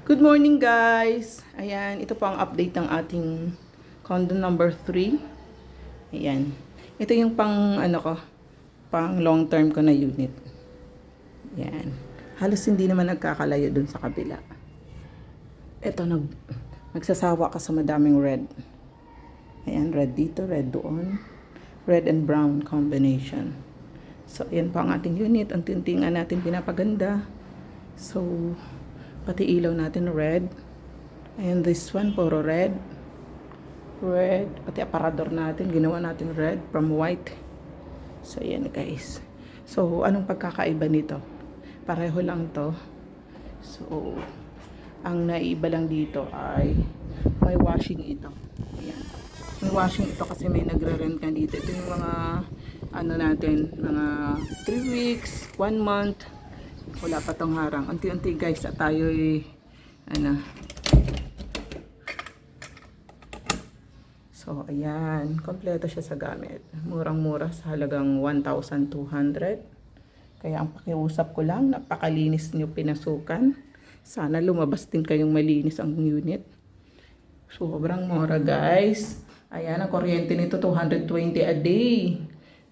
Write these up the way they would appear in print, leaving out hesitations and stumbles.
Good morning guys! Ayan, ito po ang update ng ating condo number 3. Ayan. Ito yung pang long term ko na unit. Ayan. Halos hindi naman nagkakalayo dun sa kabila. Ito, nagsasawa ka sa madaming red. Ayan, red dito, red doon. Red and brown combination. So, ayan po ang ating unit. Ang tintingan natin pinapaganda. So, pati ilaw natin red. And this one, puro red. Red. Pati aparador natin, ginawa natin red from white. So, ayan guys. So, anong pagkakaiba nito? Pareho lang to. So, ang naiiba lang dito ay may washing ito. Ayan. May washing ito kasi may nagre-rent ka dito. Ito yung mga, mga 3 weeks, 1 month. Wala pa tong harang. Unti-unti guys, tayo'y So, ayan. Kompleto siya sa gamit. Murang-mura sa halagang 1,200. Kaya ang pakiusap ko lang, napakalinis nyo pinasukan. Sana lumabas din kayong malinis ang unit. Sobrang mura guys. Ayan, ang kuryente nito 220 a day.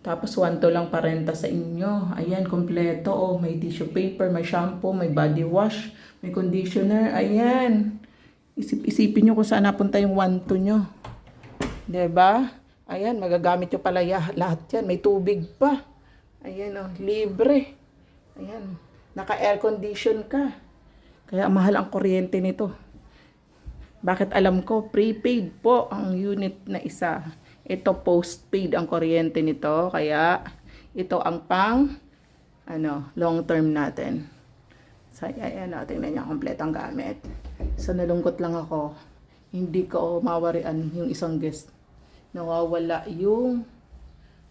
Tapos 1 to lang parenta sa inyo. Ayan, kompleto. Oh, may tissue paper, may shampoo, may body wash, may conditioner. Ayan. Isipin nyo kung saan napunta yung 1 to nyo. Diba? Ayan, magagamit nyo pala lahat yan. May tubig pa. Ayan, oh, libre. Ayan, naka-air condition ka. Kaya mahal ang kuryente nito. Bakit alam ko? Prepaid po ang unit na isa. Ito postpaid ang kuryente nito. Kaya ito ang long term natin. So ayan natin na niya kompletong gamit. So nalungkot lang ako. Hindi ko mawarian yung isang guest. Nawawala yung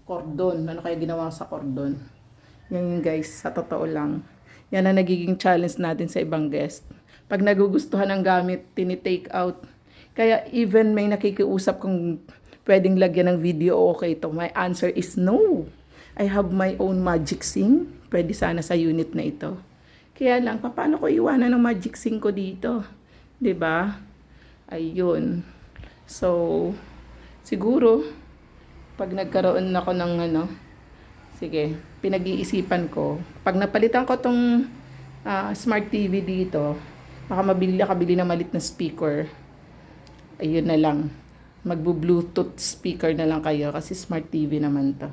cordon. Ano kaya ginawa sa cordon? Yan yung guys, sa totoo lang. Yan ang nagiging challenge natin sa ibang guest. Pag nagugustuhan ng gamit, tinitake out. Kaya even may nakikiusap kung pwedeng lagyan ng video, okay ito. My answer is no. I have my own magic sink. Pwede sana sa unit na ito. Kaya lang, paano ko iwanan ng magic sink ko dito? 'Di ba? Ayun. So, siguro, pag nagkaroon ako ng sige, pinag-iisipan ko. Pag napalitan ko tong smart TV dito, baka makabili na malit na speaker. Ayun na lang. Magbo-Bluetooth speaker na lang kayo kasi smart TV naman to.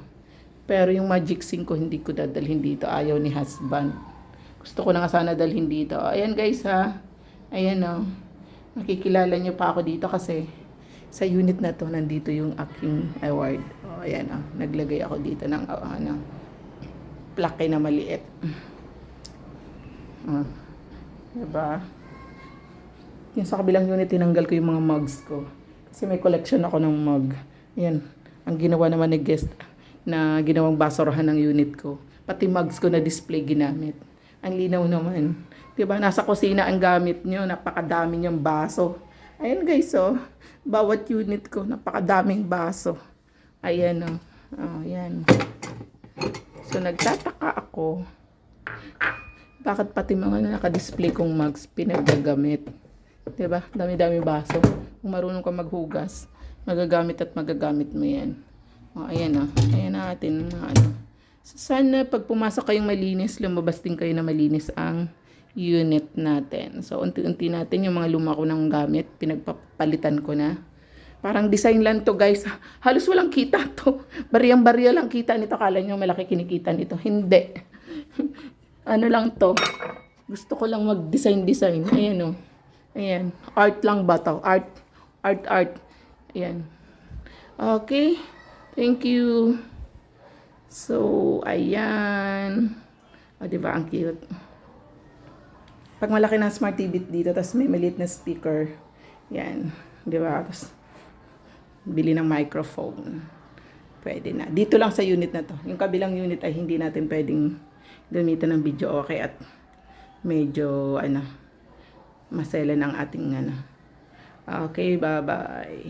Pero yung Magic 5 hindi ko dadalhin dito. Ayaw ni husband. Gusto ko na nga sana dalhin dito. Ayan guys ha. Ayan o. Makikilala nyo pa ako dito kasi sa unit na to nandito yung aking award. O ayan o. Naglagay ako dito ng plaque na maliit. Diba? Yung sa kabilang unit tinanggal ko yung mga mugs ko. Kasi may collection ako ng mug. Ayan. Ang ginawa naman ni guest na ginawang basurahan ng unit ko. Pati mugs ko na display ginamit. Ang linaw naman. Diba? Nasa kusina ang gamit nyo. Napakadami niyang baso. Ayan guys, oh. Bawat unit ko, napakadaming baso. Ayan, oh. Oh, ayan. So, nagtataka ako. Bakit pati mga naka-display kong mugs pinagagamit? Diba? Dami-dami baso. Kung marunong ka maghugas, magagamit at magagamit mo yan. O, ayan o. Ayan natin. So, sana pag pumasok kayong malinis, lumabas din kayo na malinis ang unit natin. So, unti-unti natin yung mga luma ko ng gamit. Pinagpapalitan ko na. Parang design lang to guys. Halos walang kita to. Bariyang-bariya lang kita nito. Kala nyo malaki kinikita nito. Hindi. Ano lang to. Gusto ko lang mag-design. Ayan o. Ayan. Art lang ba to? Art. Ayan. Okay. Thank you. So, ayan. O, diba? Ang cute. Pag malaki ng smart TV dito, tapos may maliit na speaker. Yan. Diba? Tapos, bili ng microphone. Pwede na. Dito lang sa unit na to. Yung kabilang unit ay hindi natin pwedeng gamitan ng video okay at medyo, masela ng ating Okay, bye-bye.